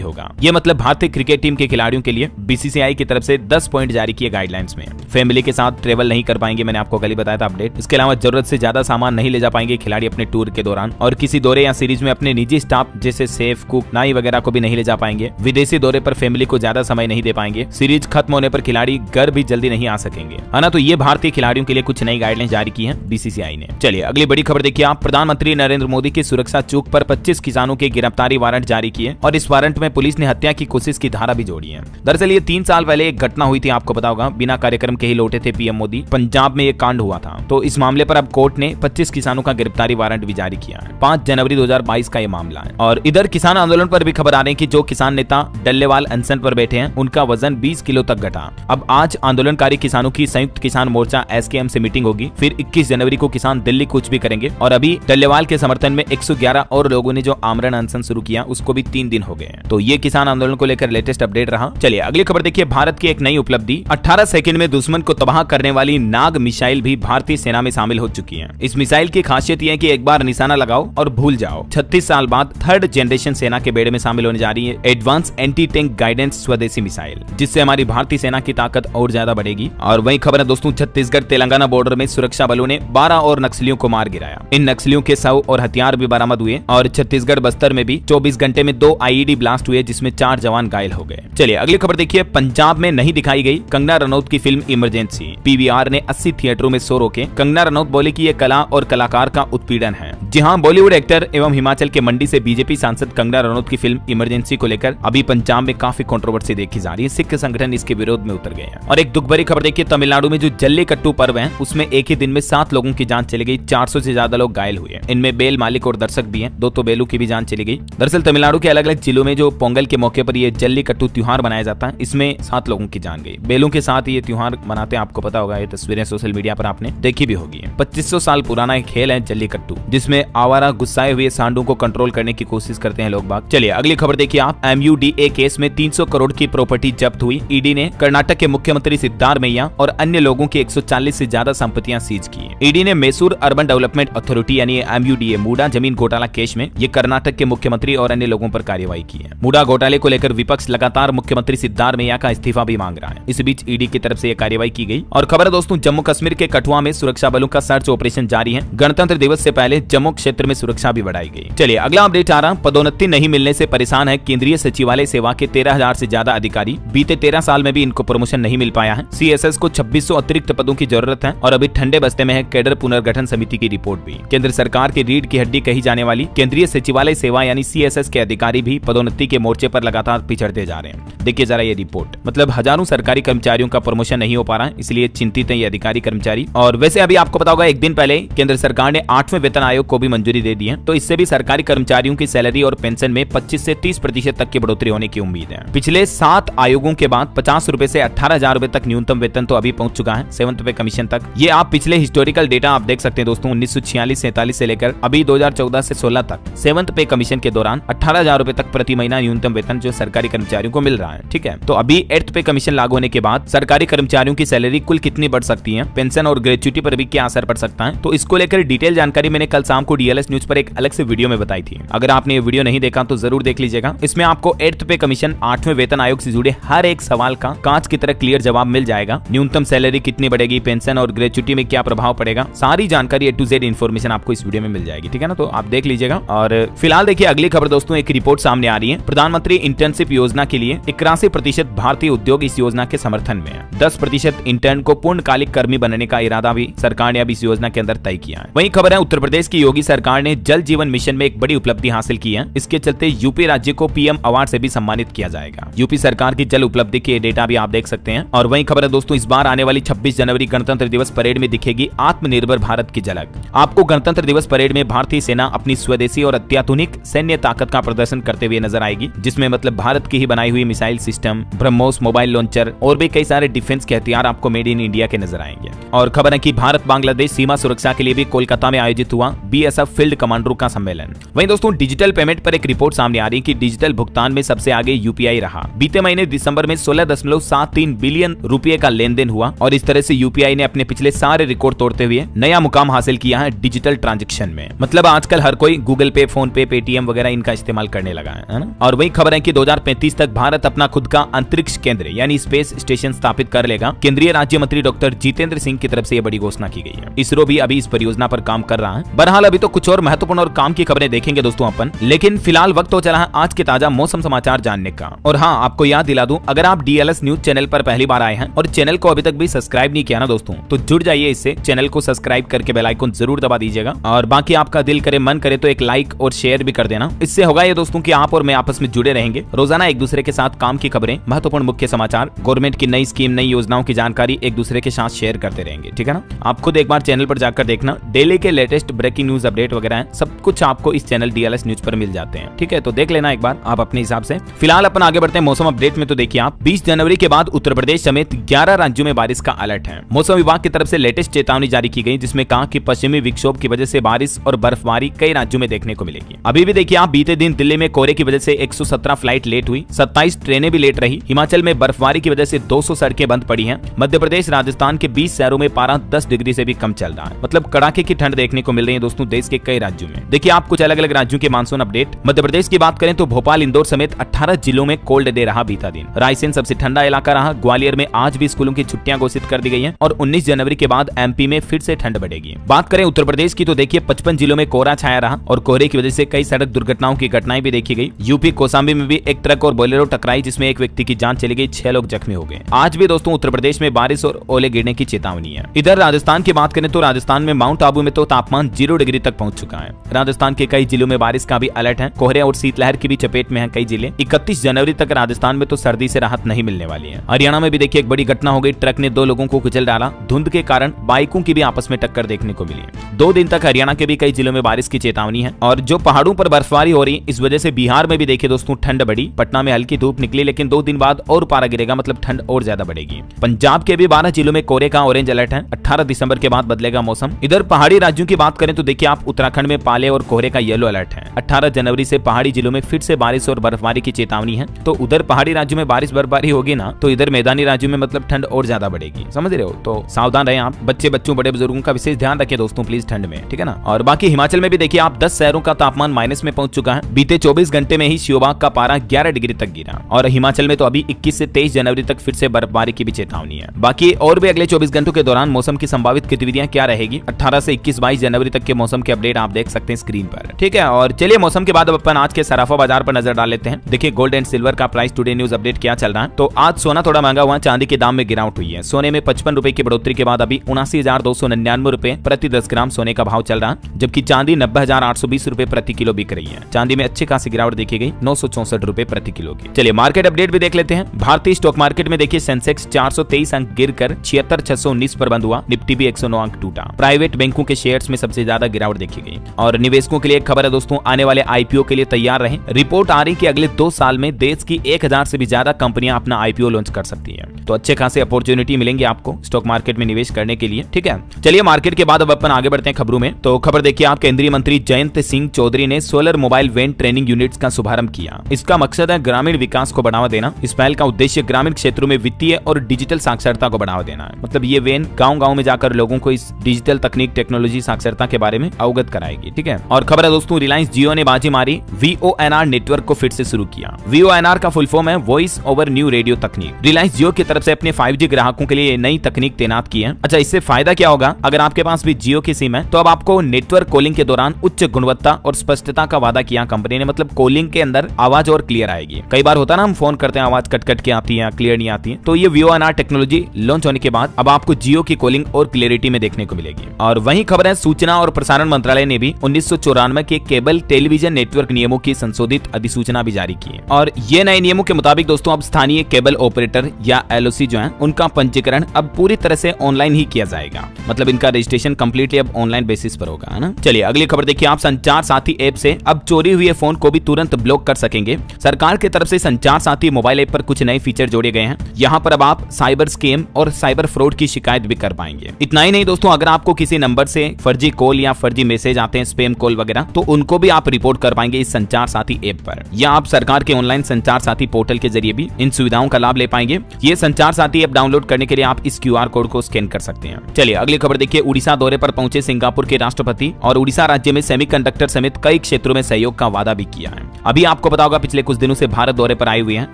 होगा। ये मतलब भारतीय क्रिकेट टीम के खिलाड़ियों के लिए बीसीसीआई की तरफ से 10 पॉइंट जारी किए गाइडलाइंस में। फैमिली के साथ ट्रेवल नहीं कर पाएंगे, मैंने आपको कल ही बताया था अपडेट। इसके अलावा जरूरत से ज्यादा सामान नहीं ले जा पाएंगे खिलाड़ी अपने टूर के दौरान, और किसी दौरे या सीरीज में अपने निजी स्टाफ जैसे सेफ, कुक, नाई वगैरह को भी नहीं ले जा पाएंगे। विदेशी दौरे पर फैमिली को ज्यादा समय नहीं दे पाएंगे। सीरीज खत्म होने पर खिलाड़ी घर भी जल्दी नहीं आ सकेंगे, है ना। तो ये भारतीय खिलाड़ियों के लिए कुछ नई गाइडलाइंस जारी की है बीसीसीआई ने। चलिए अगली बड़ी खबर देखिए आप। प्रधानमंत्री नरेंद्र मोदी की सुरक्षा चूक पर 25 किसानों के गिरफ्तारी वारंट जारी किए, और इस वारंट में पुलिस ने हत्या की कोशिश की धारा भी जोड़ी है। दरअसल ये 3 साल पहले एक घटना हुई थी, आपको पता होगा। बिना कार्यक्रम के ही लौटे थे पीएम मोदी, पंजाब में एक कांड हुआ था। तो इस मामले पर अब कोर्ट ने 25 किसानों का गिरफ्तारी वारंट भी जारी किया है। 5 जनवरी 2022 का ये मामला है। और इधर किसान आंदोलन पर भी खबर आ रही है कि जो किसान नेता डल्लेवाल अनशन पर बैठे हैं उनका वजन 20 किलो तक घटा। अब आज आंदोलनकारी किसानों की संयुक्त किसान मोर्चा एसकेएम से मीटिंग होगी, फिर 21 जनवरी को किसान दिल्ली कूच भी करेंगे। और अभी डल्लेवाल के समर्थन में 111 और लोगों ने जो आमरण अनशन शुरू किया उसको भी 3 दिन हो गए। तो ये किसान आंदोलन को लेकर लेटेस्ट अपडेट रहा। चलिए अगली खबर देखिए। भारत की एक नई उपलब्धि, 18 सेकंड में दुश्मन को तबाह करने वाली नाग मिसाइल भी भारतीय सेना में शामिल हो चुकी है। इस मिसाइल की खासियत यह है कि एक बार निशाना लगाओ और भूल जाओ। 36 साल बाद 3rd जनरेशन सेना के बेड़े में शामिल होने जा रही है एडवांस एंटी टैंक गाइडेंस स्वदेशी मिसाइल, जिससे हमारी भारतीय सेना की ताकत और ज्यादा बढ़ेगी। और वही खबर है दोस्तों, छत्तीसगढ़ तेलंगाना बॉर्डर में सुरक्षा बलों ने 12 और नक्सलियों को मार गिराया। इन नक्सलियों के शव और हथियार भी बरामद हुए। और छत्तीसगढ़ बस्तर में भी 24 घंटे में 2 आईईडी ब्लास्ट हुए, जिसमें 4 जवान घायल हो गए। चलिए अगली खबर देखिए। पंजाब में नहीं दिखाई गई कंगना रनौत की फिल्म इमरजेंसी, पीवीआर ने 80 थिएटरों में शो रोके। कंगना रनौत बोले कि ये कला और कलाकार का उत्पीड़न है। जी हां, बॉलीवुड एक्टर एवं हिमाचल के मंडी से बीजेपी सांसद कंगना रनौत की फिल्म इमरजेंसी को लेकर अभी पंजाब में काफी कंट्रोवर्सी देखी जा रही है। सिख संगठन इसके विरोध में उतर गए हैं। और एक दुख भरी खबर देखिए, तमिलनाडु में जो जल्लीकट्टू पर्व है उसमें एक ही दिन में 7 लोगों की जान चली गई, 400 से ज्यादा लोग घायल हुए। इनमें बेल मालिक और दर्शक भी हैं, 2 तो बेलू की भी जान चली गई। दरअसल तमिलनाडु के अलग अलग जिलों में जो पोंगल के मौके पर ये जल्लीकट्टू त्योहार मनाया जाता है, इसमें 7 लोगों की जान गई। बेलू के साथ ये त्योहार मनाते हैं, आपको पता होगा, ये तस्वीरें सोशल मीडिया पर आपने देखी भी होगी। 2500 साल पुराना एक खेल है जल्लीकट्टू, जिसमें आवारा गुस्साए हुए सांडों को कंट्रोल करने की कोशिश करते हैं लोग बाग। चलिए अगली खबर देखिए आप। MUDA केस में 300 करोड़ की प्रॉपर्टी जब्त हुई। ईडी ने कर्नाटक के मुख्यमंत्री सिद्धारमैया और अन्य लोगों की 140 से ज्यादा संपत्तियां सीज की। ईडी ने मैसूर अर्बन डेवलपमेंट अथॉरिटी यानी MUDA मूडा जमीन घोटाला केस में ये कर्नाटक के मुख्यमंत्री और अन्य लोगों पर कार्रवाई की है। मूडा घोटाले को लेकर विपक्ष लगातार मुख्यमंत्री सिद्धारमैया का इस्तीफा भी मांग रहा है। इस बीच ईडी की तरफ से यह कार्रवाई की गई। और खबर है दोस्तों, जम्मू कश्मीर के कठुआ में सुरक्षा बलों का सर्च ऑपरेशन जारी है। गणतंत्र दिवस से पहले जम्मू क्षेत्र में सुरक्षा भी बढ़ाई गई। चलिए अगला अपडेट आ रहा। पदोन्नति नहीं मिलने से परेशान है केंद्रीय सचिवालय सेवा के 13,000 से ज्यादा अधिकारी। बीते 13 साल में भी इनको प्रमोशन नहीं मिल पाया है। CSS को 2600 अतिरिक्त पदों की जरूरत है। और अभी ठंडे बस्ते में है कैडर पुनर्गठन समिति की रिपोर्ट भी। केंद्र सरकार की रीढ़ की हड्डी कही जाने वाली केंद्रीय सचिवालय सेवा यानी CSS के अधिकारी भी पदोन्नति के मोर्चे पर लगातार पिछड़ते जा रहे हैं। देखिए जरा ये रिपोर्ट, मतलब हजारों सरकारी कर्मचारियों का प्रमोशन नहीं हो पा रहा है, इसलिए चिंतित है ये अधिकारी कर्मचारी। और वैसे अभी आपको पता होगा, एक दिन पहले केंद्र सरकार ने 8वें वेतन आयोग को भी मंजूरी दे दी है। तो इससे भी सरकारी कर्मचारियों की सैलरी और पेंशन में 25 से 30% तक की बढ़ोतरी होने की उम्मीद है। पिछले 7 आयोगों के बाद 50 रुपए से 18,000 रुपए तक न्यूनतम वेतन तो अभी पहुंच चुका है 7th पे कमीशन तक। ये आप पिछले हिस्टोरिकल डेटा आप देख सकते हैं दोस्तों, 1946-47 से लेकर अभी 2014 से 16 तक 7th पे कमीशन के दौरान 18,000 रुपए तक प्रति महीना न्यूनतम वेतन जो सरकारी कर्मचारियों को मिल रहा है। ठीक है, तो अभी 8th पे कमीशन लागू होने के बाद सरकारी कर्मचारियों की सैलरी कुल कितनी बढ़ सकती है, पेंशन और ग्रेच्युटी पर भी क्या असर पड़ सकता है, तो इसको लेकर डिटेल जानकारी मैंने कल शाम को DLS न्यूज पर एक अलग से वीडियो में बताई थी। अगर आपने ये वीडियो नहीं देखा तो जरूर देख लीजिएगा। इसमें आपको 8th पे कमीशन 8वें वेतन आयोग से जुड़े हर एक सवाल का कांच की तरह क्लियर जवाब मिल जाएगा। न्यूनतम सैलरी कितनी बढ़ेगी, पेंशन और ग्रेच्युटी में क्या प्रभाव पड़ेगा, सारी जानकारी A to Z इन्फॉर्मेशन आपको इस वीडियो में मिल जाएगी। ठीक है ना, तो आप देख लीजिएगा। और फिलहाल देखिए अगली खबर दोस्तों, एक रिपोर्ट सामने आ रही है। प्रधानमंत्री इंटर्नशिप योजना के लिए 81% भारतीय उद्योग इस योजना के समर्थन में है। 10% इंटर्न को पूर्णकालिक कर्मी बनने का इरादा भी सरकार ने अब इस योजना के अंदर तय किया है। वहीं खबर है, उत्तर प्रदेश की योगी सरकार ने जल जीवन मिशन में एक बड़ी उपलब्धि हासिल की है। इसके चलते यूपी राज्य को PM अवार्ड से भी सम्मानित किया जाएगा। यूपी सरकार की जल उपलब्धि के डेटा भी आप देख सकते हैं। और वहीं खबर है दोस्तों, इस बार आने वाली 26 जनवरी गणतंत्र दिवस परेड में दिखेगी आत्मनिर्भर भारत की झलक। आपको गणतंत्र दिवस परेड में भारतीय सेना अपनी स्वदेशी और अत्याधुनिक सैन्य ताकत का प्रदर्शन करते हुए नजर आएगी, जिसमें मतलब भारत की ही बनाई हुई missile system, BrahMos mobile launcher और भी कई सारे डिफेंस के हथियार आपको मेड इन इंडिया के नजर आएंगे। और खबर है कि भारत बांग्लादेश सीमा सुरक्षा के लिए भी कोलकाता में आयोजित हुआ BSF फील्ड कमांडरों का सम्मेलन। वहीं दोस्तों डिजिटल पेमेंट पर एक रिपोर्ट सामने आ रही है कि डिजिटल भुगतान में सबसे आगे UPI रहा। बीते महीने दिसंबर में 16.73 बिलियन रुपए का लेन देन हुआ और इस तरह से UPI ने अपने पिछले सारे रिकॉर्ड तोड़ते हुए नया मुकाम हासिल किया है डिजिटल ट्रांजैक्शन में। मतलब आजकल हर कोई गूगल पे, फोन पे, पेटीएम पेटीएम वगैरह इनका इस्तेमाल करने लगा है ना। और वही खबर है कि 2035 तक भारत अपना खुद का अंतरिक्ष केंद्र यानी स्पेस स्टेशन स्थापित कर लेगा। केंद्रीय राज्य मंत्री डॉक्टर जितेंद्र सिंह की तरफ से यह बड़ी घोषणा की गई है। इसरो भी अभी इस परियोजना पर काम कर रहा है। बहरहाल अभी तो कुछ और महत्वपूर्ण और काम की खबरें देखेंगे दोस्तों अपन, लेकिन फिलहाल वक्त हो चला है आज के ताजा मौसम समाचार जानने का। और हाँ, आपको याद दिला दूं, अगर आप डीएलएस न्यूज चैनल पर पहली बार आए हैं और चैनल को अभी तक भी सब्सक्राइब नहीं किया ना दोस्तों, तो जुड़ जाइए इससे। चैनल को सब्सक्राइब करके बेल आइकन जरूर दबा दीजिएगा। और बाकी आपका दिल करे मन करे तो एक लाइक और शेयर भी कर देना। इससे होगा ये दोस्तों कि आप और मैं आपस में जुड़े रहेंगे। रोजाना एक दूसरे के साथ काम की खबरें, महत्वपूर्ण मुख्य समाचार, गवर्नमेंट की नई स्कीम, नई योजनाओं की जानकारी एक दूसरे के साथ शेयर करते रहेंगे, ठीक है ना। आप खुद एक बार चैनल पर जाकर देखना, डेली के लेटेस्ट ब्रेकिंग न्यूज अपडेट वगैरह है, सब कुछ आपको इस चैनल डीएलएस न्यूज पर मिल जाते हैं, ठीक है। तो देख लेना एक बार आप अपने हिसाब से। फिलहाल अपन आगे बढ़ते हैं मौसम अपडेट में। तो देखिए आप 20 जनवरी के बाद उत्तर प्रदेश समेत 11 राज्यों में बारिश का अलर्ट है। मौसम विभाग की तरफ से लेटेस्ट चेतावनी जारी की गई, जिसमें कहा कि पश्चिमी विक्षोभ की वजह से बारिश और बर्फबारी कई राज्यों में देखने को मिलेगी। अभी भी देखिए आप, बीते दिन दिल्ली में कोहरे की वजह से 117 फ्लाइट लेट हुई, 27 ट्रेनें भी लेट रही। हिमाचल में बर्फबारी की वजह से 200 सड़कें बंद पड़ी हैं। मध्य प्रदेश, राजस्थान के 20 शहरों में पारा 10 डिग्री से भी कम चल रहा है। मतलब कड़ाके की ठंड देखने को मिल रही है दोस्तों देश के कई राज्यों में। देखिए आप कुछ अलग अलग राज्यों के मानसून अपडेट। मध्य प्रदेश की बात करें तो भोपाल, इंदौर समेत 18 जिलों में कोल्ड डे रहा बीता दिन। रायसेन सबसे ठंडा इलाका रहा। ग्वालियर में आज भी स्कूलों की छुट्टियां घोषित कर दी गई हैं और 19 जनवरी के बाद एमपी में फिर से ठंड बढ़ेगी। बात करें उत्तर प्रदेश की तो देखिए 55 जिलों में कोहरा छाया रहा और कोहरे की वजह से कई सड़क दुर्घटनाओं की घटनाएं भी देखी गई। यूपी कौशाम्बी में भी एक ट्रक और बोलेरो टकराई, जिसमें एक व्यक्ति की जान चली गई, 6 लोग जख्मी हो गए। आज भी दोस्तों उत्तर प्रदेश में बारिश और ओले गिरने की चेतावनी है। इधर राजस्थान की बात करें तो राजस्थान में माउंट आबू में तो तापमान 0 डिग्री तक पहुंच चुका है। राजस्थान के कई जिलों में बारिश का भी अलर्ट है। कोहरे और शीतलहर की भी चपेट में है कई जिले। 31 जनवरी तक राजस्थान में तो सर्दी से राहत नहीं मिलने वाली है। हरियाणा में भी देखिए एक बड़ी घटना हो गई, ट्रक ने 2 लोगों को कुचल डाला। धुंध के कारण बाइकों की भी आपस में टक्कर देखने को मिली है। 2 दिन तक हरियाणा के भी कई जिलों में बारिश की चेतावनी है। और जो पहाड़ों पर बर्फबारी हो रही, इस वजह से बिहार में भी देखिए दोस्तों ठंड बढ़ी। पटना में हल्की धूप निकली, लेकिन 2 दिन बाद और पारा गिरेगा, मतलब ठंड और ज्यादा बढ़ेगी। पंजाब के भी 12 जिलों में कोहरे का ऑरेंज अलर्ट है। 18 दिसंबर के बाद बदलेगा मौसम। इधर पहाड़ी राज्यों की बात करें तो देखिए आप, उत्तराखंड में पाले और कोहरे का येलो अलर्ट है। 18 जनवरी से पहाड़ी जिलों में फिर से बारिश और बर्फबारी की चेतावनी है। तो उधर पहाड़ी राज्यों में बारिश बर्फबारी होगी ना, तो इधर मैदानी राज्यों में मतलब ठंड और ज्यादा बढ़ेगी, समझ रहे हो। तो सावधान रहें आप, बच्चों बड़े बुजुर्गों का विशेष ध्यान रखें दोस्तों प्लीज ठंड में, ठीक है ना। और बाकी हिमाचल में भी देखिए आप 10 शहरों का तापमान माइनस में पहुंच चुका है। बीते 24 घंटे में ही शियोबाग का पारा 11 डिग्री तक गिरा। और हिमाचल में तो अभी 21 से 23 जनवरी तक फिर से बर्फबारी की भी चेतावनी है। बाकी और भी अगले 24 घंटों के दौरान मौसम की संभावित गतिविधियां क्या रहेगी, 18 से 21-22 जनवरी तक के मौसम के अपडेट आप देख सकते हैं स्क्रीन पर, ठीक है। और चलिए मौसम के बाद अब अपन आज के सराफा बाजार पर नजर डाल लेते हैं। देखिए गोल्ड एंड सिल्वर का प्राइस टुडे न्यूज अपडेट क्या चल रहा है। तो आज सोना थोड़ा महंगा हुआ, चांदी के दाम में गिरावट हुई है। सोने में 55 रुपए की बढ़ोतरी के बाद अभी 79,299 रुपए प्रति 10 ग्राम सोने का भाव चल रहा है, जबकि चांदी 90,820 रुपए प्रति किलो बिक रही है। चांदी में अच्छी खासी गिरावट देखी गई, 964 रुपए प्रति किलो की। चलिए मार्केट अपडेट भी देख लेते हैं। भारतीय स्टॉक मार्केट में देखिए सेंसेक्स 423 अंक गिरकर 76,619 पर बंद हुआ। निफ्टी भी 109 अंक टूटा। प्राइवेट बैंकों के शेयर्स में सबसे ज्यादा गिरावट देखी गई। और निवेशकों के लिए एक खबर है दोस्तों, आने वाले आईपीओ के लिए तैयार रहें। रिपोर्ट आ रही कि अगले 2 साल में देश की 1000 से भी ज्यादा कंपनियां अपना आईपीओ लॉन्च कर सकती है। तो अच्छे खासे अपॉर्चुनिटी मिलेंगे आपको स्टॉक मार्केट में निवेश करने के लिए, ठीक है। चलिए मार्केट के बाद अब अपन आगे बढ़ते हैं खबरों में। तो खबर देखिए आप, केंद्रीय मंत्री जयंत सिंह चौधरी ने solar mobile van training units का शुभारंभ किया। इसका मकसद है ग्रामीण विकास को बढ़ावा देना। इस पहल का उद्देश्य ग्रामीण क्षेत्रों में वित्तीय और डिजिटल साक्षरता को बढ़ावा देना है। मतलब ये वैन गांव-गांव में जाकर लोगों को इस डिजिटल तकनीक, टेक्नोलॉजी, साक्षरता के बारे में अवगत कराएगी, ठीक है। और खबर है दोस्तों, रिलायंस जियो ने बाजी मारी, VONR नेटवर्क को फिर से शुरू किया। VONR का फुल फॉर्म है वॉइस ओवर न्यू रेडियो तकनीक। रिलायंस जियो की तरफ से अपने 5G ग्राहकों के लिए नई तकनीक तैनात की है। अच्छा, इससे फायदा क्या होगा, अगर आपके पास भी जियो की सिम है तो अब आपको नेटवर्क कॉलिंग के दौरान उच्च गुणवत्ता और स्पष्टता का वादा किया कंपनी ने। मतलब कॉलिंग के अंदर आवाज और क्लियर आएगी। कई बार होता है ना, हम फोन करते हैं आवाज कट कट के आती है, क्लियर नहीं आती है। तो ये VONR टेक्नोलॉजी लॉन्च होने के बाद अब आपको जियो की कॉलिंग और क्लियरिटी में देखने को मिलेगी। और वहीं खबर है, सूचना और प्रसारण मंत्रालय ने भी 1994 के केबल टेलीविजन नेटवर्क नियमों की संशोधित अधिसूचना भी जारी की है। और ये नए नियमों के मुताबिक दोस्तों अब स्थानीय केबल ऑपरेटर या LOC जो है, उनका पंजीकरण अब पूरी तरह से ऑनलाइन ही किया जाएगा। मतलब इनका रजिस्ट्रेशन कंप्लीटली अब ऑनलाइन बेसिस पर होगा, है ना। चलिए अगली खबर देखिए आप, संचार साथी ऐप से अब चोरी हुए फोन को भी तुरंत ब्लॉक कर सकेंगे। सरकार की तरफ से संचार साथी मोबाइल ऐप पर कुछ नए फीचर जोड़े गए हैं। यहाँ पर अब आप साइबर स्कैम और साइबर फ्रॉड की शिकायत भी कर पाएंगे। इतना ही नहीं दोस्तों, अगर आपको किसी नंबर से फर्जी कॉल या फर्जी मैसेज आते हैं, स्पैम कॉल वगैरह, तो उनको भी आप रिपोर्ट कर पाएंगे इस संचार साथी ऐप पर। या आप सरकार के ऑनलाइन संचार साथी पोर्टल के जरिए भी इन सुविधाओं का लाभ ले पाएंगे। ये संचार साथी ऐप डाउनलोड करने के लिए आप इस QR कोड को स्कैन कर सकते हैं। चलिए अगली खबर देखिए, उड़ीसा दौरे पर पहुंचे सिंगापुर के राष्ट्रपति और उड़ीसा राज्य में सेमीकंडक्टर समेत कई क्षेत्रों में सहयोग का वादा भी किया है। अभी आपको पता होगा पिछले कुछ दिनों से भारत दौरे पर आए हुए हैं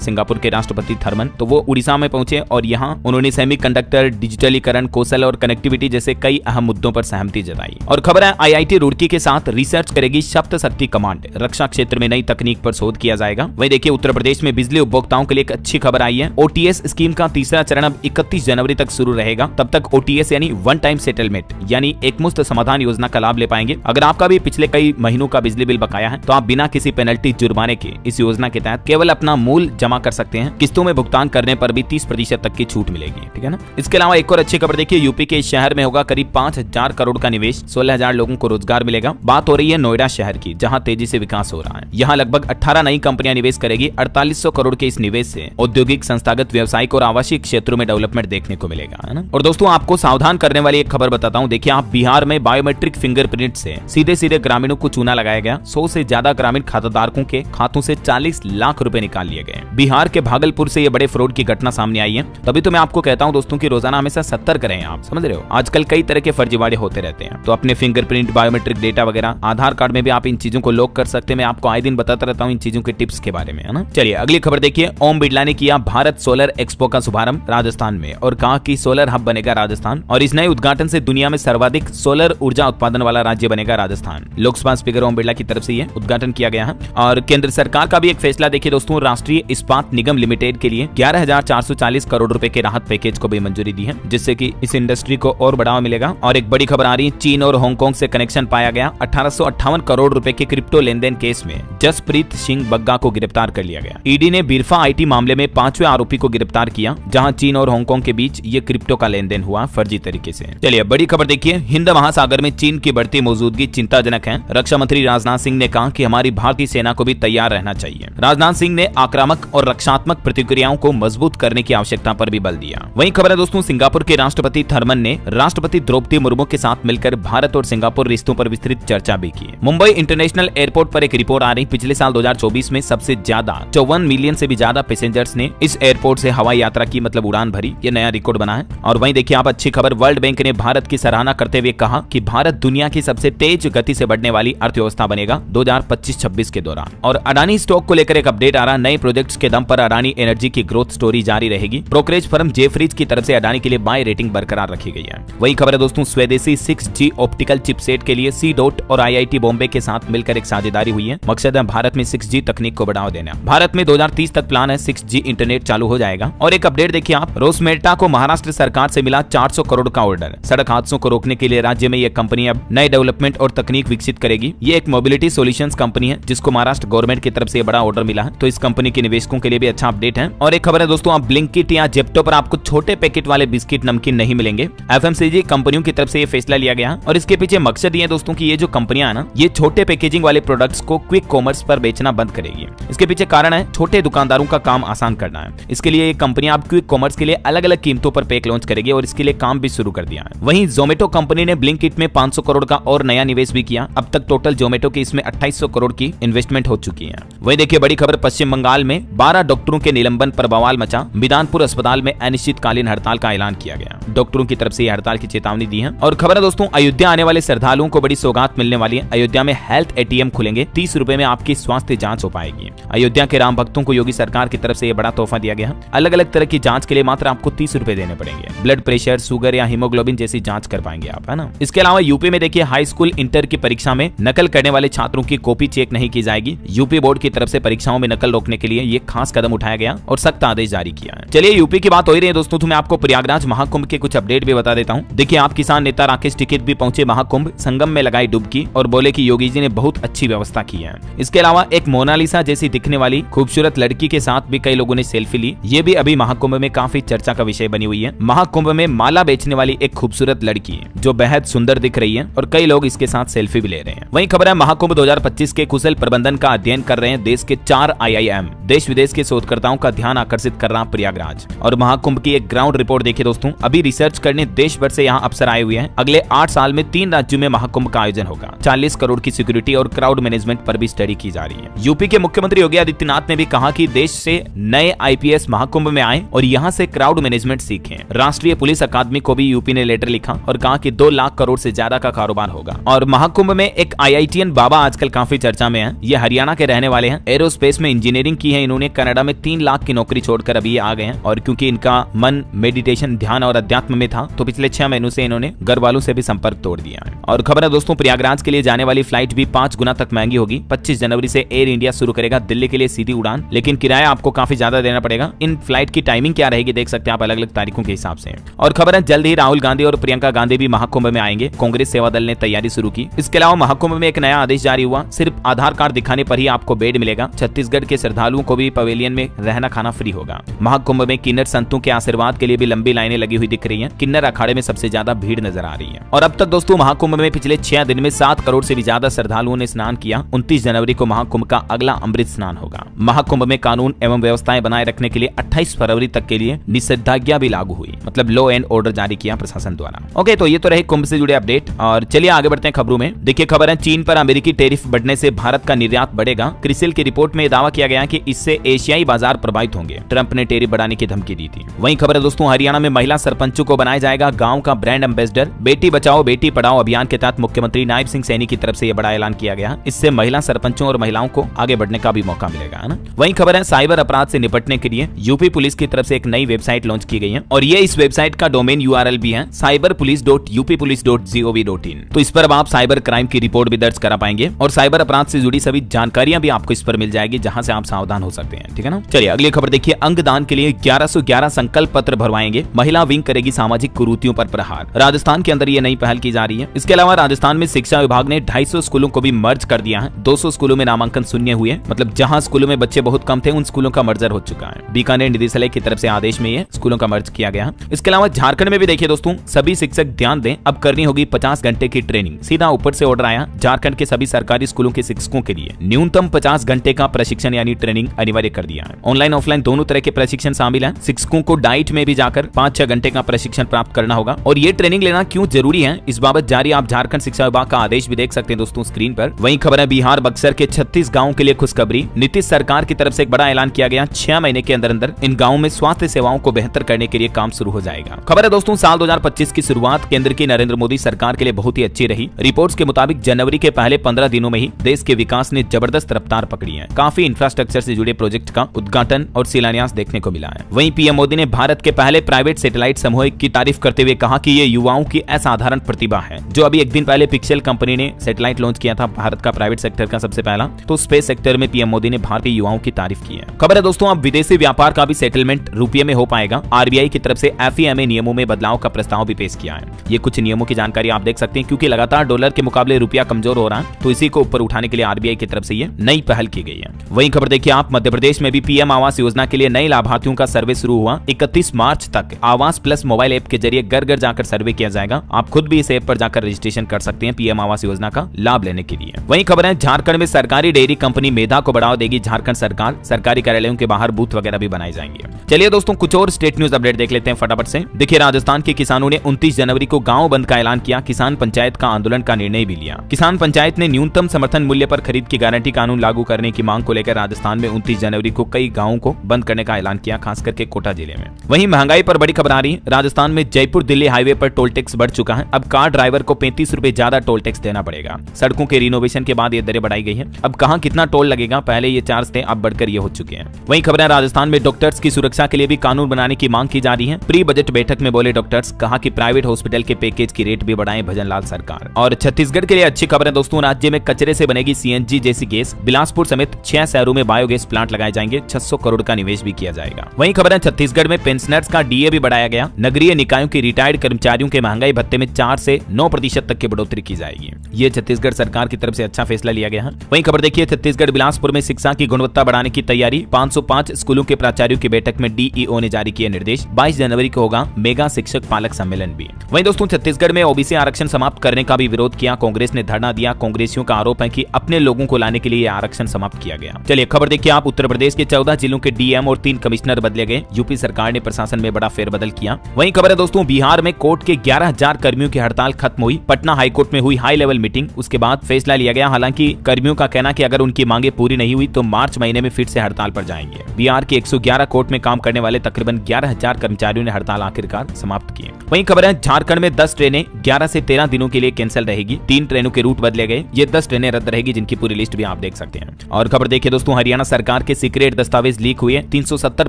सिंगापुर के राष्ट्रपति थर्मन, तो वो उड़ीसा में पहुंचे और यहाँ उन्होंने सेमीकंडक्टर, डिजिटलीकरण, कौशल और कनेक्टिविटी जैसे कई अहम मुद्दों पर सहमति जताई। और खबर है IIT रुड़की के साथ रिसर्च करेगी सप्त शक्ति कमांड, रक्षा क्षेत्र में नई तकनीक पर शोध किया जाएगा। वहीं देखिए उत्तर प्रदेश में बिजली उपभोक्ताओं के लिए एक अच्छी खबर आई है। OTS स्कीम का तीसरा चरण अब 31 जनवरी तक शुरू रहेगा। तब तक OTS यानी वन टाइम सेटलमेंट यानी एकमुश्त समाधान योजना का लाभ ले पाएंगे। अगर आपका भी पिछले कई महीनों का बिजली बिल बकाया है तो आप बिना किसी पेनल्टी जुर्माने के इस योजना के तहत केवल अपना मूल जमा कर सकते हैं। किस्तों में भुगतान करने पर भी 30% तक की छूट मिलेगी, ठीक है ना। इसके अलावा एक और अच्छी खबर देखिए, यूपी के शहर में होगा करीब 5000 करोड़ का निवेश, 16000 लोगों को रोजगार मिलेगा। बात हो रही है नोएडा शहर की, जहां तेजी से विकास हो रहा है। यहाँ लगभग 18 नई कंपनियां निवेश करेगी। 4800 करोड़ के इस निवेश से औद्योगिक, संस्थागत, व्यावसायिक और आवासीय क्षेत्रों में डेवलपमेंट देखने को मिलेगा, है ना। और दोस्तों आपको सावधान करने वाली एक खबर बताता हूँ। देखिए आप बिहार में बायोमेट्रिक फिंगरप्रिंट से सीधे ग्रामीणों को चूना लगाया गया। 100 से ज्यादा ग्रामीण खाताधारकों के खातों से 40 लाख रुपए निकाल लिए गए। बिहार के भागलपुर से ये बड़े फ्रॉड की घटना सामने आई है। तभी तो मैं आपको कहता हूं दोस्तों कि रोजाना हमेशा सतर्क रहें। आप समझ रहे हो, आजकल कई तरह के फर्जीवाड़े होते रहते हैं। तो अपने फिंगरप्रिंट, बायोमेट्रिक डेटा वगैरह, आधार कार्ड में भी आप इन चीजों को लॉक कर सकते हैं। मैं आपको आए दिन बताता रहता हूँ इन चीजों के टिप्स के बारे में, है ना। चलिए अगली खबर देखिए, ओम बिरला ने किया भारत सोलर एक्सपो का शुभारंभ राजस्थान में और कहा कि सोलर हब बनेगा राजस्थान। और इस नए उद्घाटन से दुनिया में सर्वाधिक सोलर ऊर्जा उत्पादन वाला राज्य बनेगा राजस्थान। लोकसभा स्पीकर ओम बिरला की तरफ से यह उद्घाटन किया गया है। और केंद्र सरकार का भी एक फैसला देखिए दोस्तों, राष्ट्रीय इस्पात निगम लिमिटेड के लिए 11,440 करोड़ रुपए के राहत पैकेज को भी मंजूरी दी है, जिससे कि इस इंडस्ट्री को और बढ़ावा मिलेगा। और एक बड़ी खबर आ रही है, चीन और हांगकांग से कनेक्शन पाया गया। 1858 करोड़ रुपए के क्रिप्टो लेन देन केस में जसप्रीत सिंह बग्गा को गिरफ्तार कर लिया गया। ईडी ने बिरफा IT मामले में 5वें आरोपी को गिरफ्तार किया, जहां चीन और हांगकांग के बीच ये क्रिप्टो का लेन देन हुआ फर्जी तरीके से। चलिए बड़ी खबर देखिए, हिंद महासागर में चीन की बढ़ती मौजूदगी चिंताजनक है। रक्षा मंत्री राजनाथ सिंह ने कहा कि हमारी भारतीय सेना को भी तैयार रहना चाहिए। राजनाथ सिंह ने आक्रामक और रक्षात्मक प्रतिक्रियाओं को मजबूत करने की आवश्यकता पर भी बल दिया। वहीं खबर है दोस्तों, सिंगापुर के राष्ट्रपति थर्मन ने राष्ट्रपति द्रौपदी मुर्मू के साथ मिलकर भारत और सिंगापुर रिश्तों पर विस्तृत चर्चा भी की। मुंबई इंटरनेशनल एयरपोर्ट पर एक रिपोर्ट आ रही, पिछले साल 2024 में सबसे ज्यादा 54 मिलियन से भी ज्यादा पैसेंजर्स ने इस एयरपोर्ट से हवाई यात्रा की, मतलब उड़ान भरी। ये नया रिकॉर्ड बना है। और वहीं देखिए आप अच्छी खबर, वर्ल्ड बैंक ने भारत की सराहना करते हुए कहा कि भारत दुनिया की सबसे तेज गति से बढ़ने वाली अर्थव्यवस्था बनेगा 2025-26 के दौरान। और अडानी स्टॉक को लेकर एक अपडेट आ रहा, नए प्रोजेक्ट्स के दम पर अडानी एनर्जी की ग्रोथ स्टोरी जारी रहेगी। ब्रोकरेज फर्म जेफरीज की तरफ से अडानी के लिए बाय रेटिंग बरकरार रखी गई है। वही खबर है दोस्तों, स्वदेशी 6G ऑप्टिकल चिपसेट के लिए C-DOT और IIT बॉम्बे के साथ मिलकर एक साझेदारी हुई है। मकसद है भारत में 6G तकनीक को बढ़ावा देना। भारत में 2030 तक प्लान है 6G इंटरनेट चालू हो जाएगा। और एक अपडेट देखिए आप, रोसमेटा को महाराष्ट्र सरकार से मिला 400 करोड़ का ऑर्डर। सड़क हादसों को रोकने के लिए राज्य में यह कंपनी अब नए डेवलपमेंट और तकनीक विकसित करेगी। ये एक मोबिलिटी सॉल्यूशंस कंपनी है जिसको महाराष्ट्र गवर्नमेंट की तरफ से बड़ा ऑर्डर मिला है। तो इस कंपनी के निवेशकों के लिए भी अच्छा अपडेट है। और एक खबर है दोस्तों, आप ब्लिंकिट या जेप्टो पर आपको छोटे पैकेट वाले बिस्किट नमकीन नहीं मिलेंगे। FMCG कंपनियों की तरफ से ये फैसला लिया गया। और इसके पीछे मकसद ये दोस्तों की ये जो कंपनियां है ना, ये छोटे पैकेजिंग वाले प्रोडक्ट्स को क्विक कॉमर्स पर बेचना बंद करेगी। इसके पीछे कारण है छोटे दुकानदारों का काम आसान करना है। इसके लिए ये कंपनियां अब क्विक कॉमर्स के लिए अलग अलग कीमतों पर पैक लॉन्च करेगी और इसके लिए काम भी शुरू कर दिया है। वहीं जोमेटो कंपनी ने ब्लिंकिट में 500 करोड़ का और नया निवेश भी किया। अब तक टोटल जोमेटो की इसमें 2800 करोड़ की इन्वेस्टमेंट हो चुकी है। वहीं देखिए बड़ी खबर, पश्चिम बंगाल में 12 डॉक्टरों के निलंबन पर बवाल मचा। मिदानपुर अस्पताल में अनिश्चितकालीन हड़ताल का ऐलान किया गया। डॉक्टरों की तरफ से यह हड़ताल की चेतावनी दी है। और खबर है दोस्तों, अयोध्या आने वाले श्रद्धालुओं को बड़ी सौगात मिलने वाली है। अयोध्या में हेल्थ ATM खुलेंगे, 30 रुपए में आपकी स्वास्थ्य जांच हो पाएगी। अयोध्या के राम भक्तों को योगी सरकार की तरफ से यह बड़ा तोहफा दिया गया है। अलग अलग तरह की जांच के लिए मात्र आपको 30 रुपए देने पड़ेंगे। ब्लड प्रेशर, शुगर या हीमोग्लोबिन जैसी जांच कर पाएंगे आप, है ना। इसके अलावा यूपी में देखिए हाई स्कूल इंटर की परीक्षा में नकल करने वाले छात्रों की कॉपी चेक नहीं की जाएगी। यूपी बोर्ड की तरफ से परीक्षाओं में नकल रोकने के लिए ये खास कदम उठाया गया और सख्त आदेश जारी किया है। चलिए यूपी की बात हो ही रही है दोस्तों, तो मैं आपको प्रयागराज महाकुंभ के कुछ अपडेट भी बता देता हूँ। देखिए आप किसान नेता राकेश टिकैत भी पहुंचे महाकुंभ, संगम में लगाई डुबकी और बोले कि योगी जी ने बहुत अच्छी व्यवस्था की है। इसके अलावा एक मोनालिसा जैसी दिखने वाली खूबसूरत लड़की के साथ भी कई लोगों ने सेल्फी ली। ये भी अभी महाकुंभ में काफी चर्चा का विषय बनी हुई है। महाकुंभ में माला बेचने वाली एक खूबसूरत लड़की जो बेहद सुंदर दिख रही है और कई लोग इसके साथ सेल्फी भी ले रहे हैं। वहीं खबर है महाकुंभ 2025 के कुशल प्रबंधन का अध्ययन कर रहे हैं देश के 4 IIM। देश विदेश के शोधकर्ताओं का ध्यान आकर्षित कर रहा प्रयागराज। और महाकुंभ की एक ग्राउंड रिपोर्ट देखिए दोस्तों, अभी रिसर्च करने देश भर से यहाँ अफसर आए हुए हैं। अगले 8 साल में 3 राज्यों में महाकुंभ का आयोजन होगा। 40 करोड़ की सिक्योरिटी और क्राउड मैनेजमेंट पर भी स्टडी की जा रही है। यूपी के मुख्यमंत्री योगी आदित्यनाथ ने भी कहा कि देश से नए IPS महाकुंभ में आए और यहाँ से क्राउड मैनेजमेंट सीखें। राष्ट्रीय पुलिस अकादमी को भी यूपी ने लेटर लिखा और कहा कि 2 लाख करोड़ से ज्यादा का कारोबार होगा। और महाकुंभ में एक IITian बाबा आजकल काफी चर्चा में है। ये हरियाणा के रहने वाले हैं, एरोस्पेस में इंजीनियरिंग की है इन्होंने। कनाडा में 3 लाख की नौकरी छोड़कर अभी ये आ गए हैं, और क्योंकि इनका मन मेडिटेशन, ध्यान और अध्यात्म में था, तो पिछले 6 महीनों से इन्होंने घर वालों से भी संपर्क तोड़ दिया है। और खबर है दोस्तों, प्रयागराज के लिए जाने वाली फ्लाइट भी 5 गुना तक महंगी होगी। 25 जनवरी से एयर इंडिया शुरू करेगा दिल्ली के लिए सीधी उड़ान, लेकिन किराया आपको काफी ज्यादा देना पड़ेगा। इन फ्लाइट की टाइमिंग क्या रहेगी देख सकते हैं आप अलग अलग तारीखों के हिसाब से। और खबर है जल्द ही राहुल गांधी और प्रियंका गांधी भी महाकुंभ में आएंगे। कांग्रेस सेवा दल ने तैयारी शुरू की। इसके अलावा महाकुंभ में एक नया आदेश जारी हुआ, सिर्फ आधार कार्ड दिखाने पर ही आपको बेड मिलेगा। छत्तीसगढ़ के श्रद्धालुओं को भी पवेलियन में रहना खाना फ्री होगा। महाकुंभ में किन्नर संतों के आशीर्वाद के लिए भी लंबी लाइनें लगी हुई दिख रही हैं। किन्नर अखाड़े में सबसे ज्यादा भीड़ नजर आ रही है। और अब तक दोस्तों महाकुंभ में पिछले 6 दिन में 7 करोड़ से भी ज्यादा श्रद्धालुओं ने स्नान किया। 29 जनवरी को महाकुंभ का अगला अमृत स्नान होगा। महाकुंभ में कानून एवं व्यवस्थाएं बनाए रखने के लिए 28 फरवरी तक के लिए निषेधाज्ञा भी लागू हुई, मतलब लॉ एंड ऑर्डर जारी किया प्रशासन द्वारा। ओके, तो ये तो रहे कुंभ से जुड़े अपडेट। और चलिए आगे बढ़ते हैं खबरों में। देखिए खबर है चीन पर अमेरिकी टैरिफ बढ़ने से भारत का निर्यात बढ़ेगा। क्रिसिल की रिपोर्ट में दावा किया गया कि इससे एशियाई बाजार प्रभावित होंगे। ट्रंप ने टैरिफ बढ़ाने की धमकी दी थी। वहीं खबर है दोस्तों, हरियाणा में महिला सरपंचों को बनाया जाएगा गांव का ब्रांड एम्बेसडर। बेटी बचाओ बेटी पढ़ाओ अभियान के तहत मुख्यमंत्री नायब सिंह सैनी की तरफ से यह बड़ा ऐलान किया गया। इससे महिला सरपंचों और महिलाओं को आगे बढ़ने का भी मौका मिलेगा, है ना। वहीं खबर है साइबर अपराध से निपटने के लिए यूपी पुलिस की तरफ से एक नई वेबसाइट लॉन्च की गई है, और ये इस वेबसाइट का डोमेन URL भी है cyberpolice.uppolice.gov.in। तो इस पर अब आप साइबर क्राइम की रिपोर्ट भी दर्ज करा पाएंगे, और साइबर अपराध से जुड़ी सभी जानकारियां भी आपको इस पर मिल जाएगी, जहां से आप सावधान हो सकते हैं, ठीक है ना। चलिए अगली खबर देखिए, अंगदान के लिए 1111 संकल्प पत्र भरवाएंगे। महिला विंग करेगी सामाजिक कुरीतियों पर प्रहार। राजस्थान के अंदर ये नई पहल की जा रही है। इसके अलावा राजस्थान में शिक्षा विभाग ने 250 स्कूलों को भी मर्ज कर दिया है। 200 स्कूलों में नामांकन शून्य हुए, मतलब जहां स्कूलों में बच्चे बहुत कम थे उन स्कूलों का मर्जर हो चुका है। बीकानेर निदेशालय की तरफ से आदेश में ये स्कूलों का मर्ज किया गया। इसके अलावा झारखंड में भी देखिए दोस्तों, सभी शिक्षक ध्यान दें, अब करनी होगी 50 घंटे की ट्रेनिंग। सीधा ऊपर से ऑर्डर आया, झारखंड के सभी सरकारी स्कूलों के शिक्षकों के लिए न्यूनतम 50 घंटे का प्रशिक्षण यानी ट्रेनिंग अनिवार्य कर दिया है। ऑनलाइन ऑफलाइन दोनों तरह के प्रशिक्षण शामिल है। शिक्षकों को डाइट में भी जाकर 5-6 घंटे का प्रशिक्षण प्राप्त करना होगा। और ये ट्रेनिंग लेना क्यों जरूरी है, इस बाबत जारी आप झारखंड शिक्षा विभाग का आदेश भी देख सकते हैं दोस्तों स्क्रीन पर। वहीं खबर है बिहार बक्सर के 36 गाँव के लिए खुशखबरी। नीतीश सरकार की तरफ से एक बड़ा ऐलान किया गया, 6 महीने के अंदर अंदर इन गाँव में स्वास्थ्य सेवाओं को बेहतर करने के लिए काम शुरू हो जाएगा। खबर है दोस्तों, साल 2025 की शुरुआत केंद्र की नरेंद्र मोदी सरकार के लिए बहुत ही अच्छी रही। रिपोर्ट्स के मुताबिक जनवरी के पहले 15 दिनों में ही देश के विकास ने जबरदस्त रफ्तार पकड़ी है। काफी इंफ्रास्ट्रक्चर से जुड़े प्रोजेक्ट का उद्घाटन और शिलान्यास देखने को मिला है। वहीं पीएम मोदी ने भारत के पहले प्राइवेट सैटेलाइट समूह की तारीफ करते हुए कहा कि ये युवाओं की असाधारण प्रतिभा है। जो अभी एक दिन पहले पिक्सेल कंपनी ने सैटेलाइट लॉन्च किया था, भारत का प्राइवेट सेक्टर का सबसे पहला, तो स्पेस सेक्टर में पीएम मोदी ने भारतीय युवाओं की तारीफ की है। खबर है दोस्तों, अब विदेशी व्यापार का भी सेटलमेंट रुपये में हो पाएगा। आरबीआई की तरफ से FEMA नियमों में बदलाव का प्रस्ताव भी पेश किया है। ये कुछ नियमों की जानकारी आप देख सकते हैं, क्योंकि लगातार डॉलर के मुकाबले रुपया कमजोर हो रहा है, तो इसी को ऊपर उठाने के लिए आरबीआई की तरफ से ये नई पहल की गई है। वहीं खबर देखिए आप, मध्य प्रदेश में भी पीएम आवास योजना के लिए नए लाभार्थियों का सर्वे शुरू हुआ। 31 मार्च तक आवास प्लस मोबाइल ऐप के जरिए घर घर जाकर सर्वे किया जाएगा। आप खुद भी इस ऐप पर जाकर रजिस्ट्रेशन कर सकते हैं पीएम आवास योजना का लाभ लेने के लिए। वहीं खबर है झारखंड में सरकारी डेयरी कंपनी मेधा को बढ़ावा देगी झारखंड सरकार। सरकारी कार्यालयों के बाहर बूथ वगैरह भी बनाए जाएंगे। चलिए दोस्तों, कुछ और स्टेट न्यूज अपडेट देख लेते हैं फटाफट से। देखिए राजस्थान के किसानों ने 29 जनवरी को गांव बंद का ऐलान किया। किसान पंचायत का आंदोलन का निर्णय भी लिया। किसान पंचायत ने न्यूनतम समर्थन मूल्य पर खरीद की गारंटी कानून लागू करने की मांग को लेकर राजस्थान में 29 जनवरी को कई गांवों को बंद करने का ऐलान किया, खास करके कोटा जिले में। वहीं महंगाई पर बड़ी खबर आ रही है। राजस्थान में जयपुर दिल्ली हाईवे पर टोल टैक्स बढ़ चुका है। अब कार ड्राइवर को 35 रुपए ज्यादा टोल टैक्स देना पड़ेगा। सड़कों के रिनोवेशन के बाद ये दरें बढ़ाई गई है। अब कहां कितना टोल लगेगा, पहले ये चार्ज थे, अब बढ़कर ये हो चुके हैं। वहीं खबर है राजस्थान में डॉक्टर्स की सुरक्षा के लिए भी कानून बनाने की मांग की जा रही है। प्री बजट बैठक में बोले डॉक्टर्स, कहा कि प्राइवेट हॉस्पिटल के पैकेज की रेट भी बढ़ाएं भजन लाल सरकार। और छत्तीसगढ़ के लिए अच्छी खबर है दोस्तों, राज्य में कचरे से बनेगी CNG जैसी गैस। बिलासपुर समेत 6 शहरों में बायोगैस प्लांट लगाए जाएंगे। 600 करोड़ का निवेश भी किया जाएगा। वहीं खबर है छत्तीसगढ़ में पेंशनर्स का DA भी बढ़ाया गया। नगरीय निकायों के रिटायर्ड कर्मचारियों के महंगाई भत्ते में 4 से 9% तक की बढ़ोतरी की जाएगी। ये छत्तीसगढ़ सरकार की तरफ से अच्छा फैसला लिया गया है। वहीं खबर देखिए छत्तीसगढ़ बिलासपुर में शिक्षा की गुणवत्ता बढ़ाने की तैयारी। 505 स्कूलों के प्राचार्यों की बैठक में DEO ने जारी किए निर्देश। 22 जनवरी को होगा मेगा शिक्षक पालक सम्मेलन भी। वहीं दोस्तों छत्तीसगढ़ में OBC आरक्षण समाप्त करने का भी विरोध किया। कांग्रेस ने धरना दिया। कांग्रेसियों का आरोप है कि अपने लोगों को लाने के लिए आरक्षण समाप्त किया गया। चलिए खबर देखिए आप, उत्तर प्रदेश के 14 जिलों के DM और 3 कमिश्नर बदले गए। यूपी सरकार ने प्रशासन में बड़ा फेरबदल किया। वहीं खबर है दोस्तों बिहार में कोर्ट के 11,000 कर्मियों की हड़ताल खत्म हुई। पटना हाईकोर्ट में हुई हाई लेवल मीटिंग, उसके बाद फैसला लिया गया। हालांकि कर्मियों का कहना कि अगर उनकी मांगे पूरी नहीं हुई तो मार्च महीने में फिर से हड़ताल पर जाएंगे। बिहार के 111 कोर्ट में काम करने वाले तकरीबन 11,000 कर्मचारियों ने हड़ताल आखिरकार समाप्त की। वहीं खबर है झारखंड में 10 ट्रेनें 11 से 13 दिनों के लिए कैंसिल रहेगी। 3 ट्रेनों के रूट बदले गए। ये 10 ट्रेनें रद्द रहेगी, जिनकी पूरी लिस्ट भी आप देख सकते हैं। और खबर देखिए दोस्तों, हरियाणा सरकार के सीक्रेट दस्तावेज लीक हुए, 370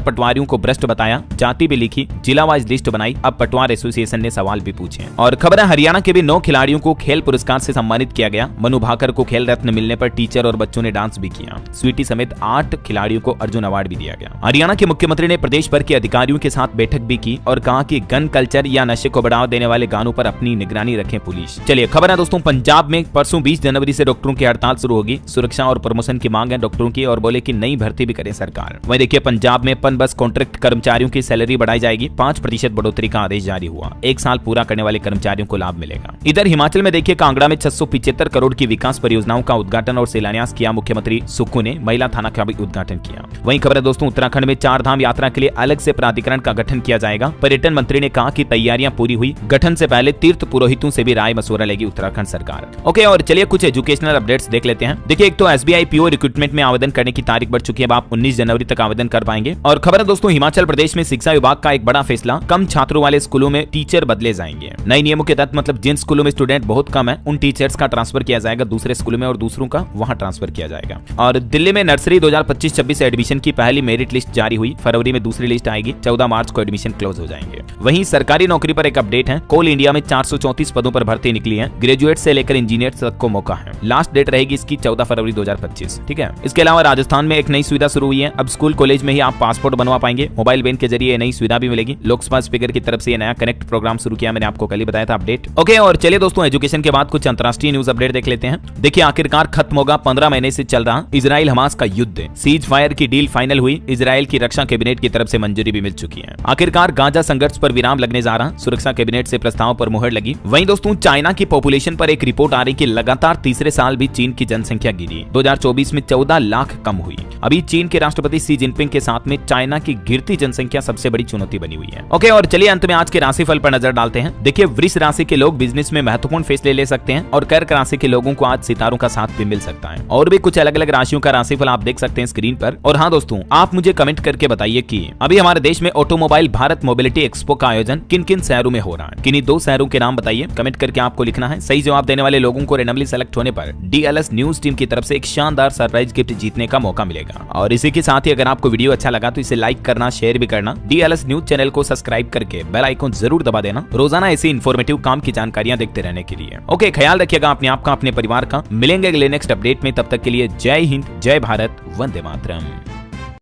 पटवारियों को भ्रष्ट बताया, जाति भी लिखी, जिला वाइज लिस्ट बनाई, अब पटवार एसोसिएशन ने सवाल भी पूछे। और खबर है हरियाणा के भी 9 खिलाड़ियों को खेल पुरस्कार से सम्मानित किया गया। मनु भाकर को खेल रत्न मिलने पर टीचर और बच्चों ने डांस भी किया। स्वीटी समेत 8 खिलाड़ियों को अर्जुन अवार्ड भी दिया गया। हरियाणा के मुख्यमंत्री ने प्रदेश भर के अधिकारियों के साथ बैठक भी की और कहा कि गन कल्चर या नशे को बढ़ावा देने वाले गानों पर अपनी निगरानी रखें पुलिस। चलिए खबर है दोस्तों, पंजाब में परसों 20 जनवरी से डॉक्टरों की हड़ताल शुरू होगी। सुरक्षा और प्रमोशन की मांग है डॉक्टरों की, और बोले कि नई भर्ती भी करे सरकार। वहीं देखिए पंजाब में पन बस कॉन्ट्रैक्ट कर्मचारियों की सैलरी बढ़ाई जाएगी, 5% बढ़ोतरी का आदेश जारी हुआ। 1 साल पूरा करने वाले कर्मचारियों को लाभ मिलेगा। इधर हिमाचल में देखिए कांगड़ा में 675 करोड़ की विकास परियोजनाओं का उद्घाटन और शिलान्यास किया मुख्यमंत्री सुक्खू ने। महिला थाना का भी उद्घाटन किया। वहीं खबर है दोस्तों, उत्तराखंड में 4 धाम यात्रा के लिए अलग से प्राधिकरण का गठन किया जाएगा। पर्यटन मंत्री ने कहा कि तैयारियां पूरी हुई, गठन से पहले तीर्थ पुरोहितों से भी राय मशवरा लेगी उत्तराखंड सरकार। ओके, और चलिए कुछ एजुकेशनल अपडेट्स देख लेते हैं। देखिए एक तो SBI PO रिक्रूटमेंट में आवेदन करने की तारीख बढ़ चुकी है, अब आप 19 जनवरी तक आवेदन कर पाएंगे। और खबर है दोस्तों, हिमाचल प्रदेश में शिक्षा विभाग का एक बड़ा फैसला, कम छात्रों वाले स्कूलों में टीचर बदले जाएंगे। नए नियमों के तहत मतलब जिन स्कूलों में स्टूडेंट बहुत कम है उन टीचर्स का ट्रांसफर किया जाएगा दूसरे स्कूलों में, और दूसरों का वहां ट्रांसफर किया जाएगा। और दिल्ली में नर्सरी 2025-26 एडमिशन की पहली मेरिट लिस्ट जारी हुई, फरवरी में दूसरी लिस्ट आएगी, 14 मार्च को एडमिशन क्लोज हो जाएंगे। वहीं सरकारी नौकरी पर एक अपडेट है, कोल इंडिया में 434 पदों पर भर्ती निकली है। ग्रेजुएट से लेकर इंजीनियर तक को मौका है। लास्ट डेट रहेगी इसकी 14 फरवरी 2025। ठीक है, इसके अलावा राजस्थान में एक नई सुविधा शुरू हुई है, अब स्कूल कॉलेज में ही आप पासपोर्ट बनवा पाएंगे। मोबाइल बैंक के जरिए नई सुविधा भी मिलेगी। लोकसभा स्पीकर की तरफ से नया कनेक्ट प्रोग्राम शुरू किया, मैंने आपको कल ही बताया था अपडेट। ओके, और चलिए दोस्तों एजुकेशन के बाद कुछ अंतरराष्ट्रीय न्यूज अपडेट देख लेते हैं। देखिए आखिरकार खत्म होगा 15 महीने से चल रहा इजराइल हमास का युद्ध। सीज फायर की डील फाइनल हुई, इजराइल की रक्षा कैबिनेट की तरफ से मंजूरी भी मिल चुकी है। आखिरकार गाजा संघर्ष पर विराम लगने जा रहा, सुरक्षा कैबिनेट से प्रस्ताव पर मुहर लगी। वहीं दोस्तों चाइना की पॉपुलेशन पर एक रिपोर्ट आ रही कि लगातार तीसरे साल भी चीन की जनसंख्या गिरी, 2024 में 14 लाख कम हुई। अभी चीन के राष्ट्रपति शी जिनपिंग के साथ में चाइना की गिरती जनसंख्या सबसे बड़ी चुनौती बनी हुई है। ओके, और चलिए अंत में आज के राशिफल पर नजर डालते हैं। देखिए वृष राशि के लोग बिजनेस में महत्वपूर्ण फैसले ले सकते हैं, और कर्क राशि के लोगों को आज सितारों का साथ भी मिल सकता है। और भी कुछ अलग अलग राशियों का राशिफल आप देख सकते हैं स्क्रीन पर। और हाँ दोस्तों, आप मुझे कमेंट करके बताइए कि अभी हमारे देश में ऑटोमोबाइल भारत मोबिलिटी एक्सपो का आयोजन किन किन शहरों में हो रहा है। किन्हीं 2 शहरों के नाम बताइए, कमेंट करके आपको लिखना है। सही जवाब देने वाले लोगों को रैंडमली सेलेक्ट होने पर DLS न्यूज टीम की तरफ से एक शानदार सरप्राइज गिफ्ट जीतने का मौका मिलेगा। और इसी के साथ ही अगर आपको वीडियो अच्छा लगा तो इसे लाइक करना, शेयर भी करना। DLS न्यूज चैनल को सब्सक्राइब करके बेल आइकन जरूर दबा देना, रोजाना ऐसी इन्फॉर्मेटिव काम की जानकारियां देखते रहने के लिए। ओके, ख्याल रखिएगा अपने आप का, अपने परिवार का। मिलेंगे अगले नेक्स्ट अपडेट में, तब तक के लिए जय हिंद, जय भारत, वंदे मातरम।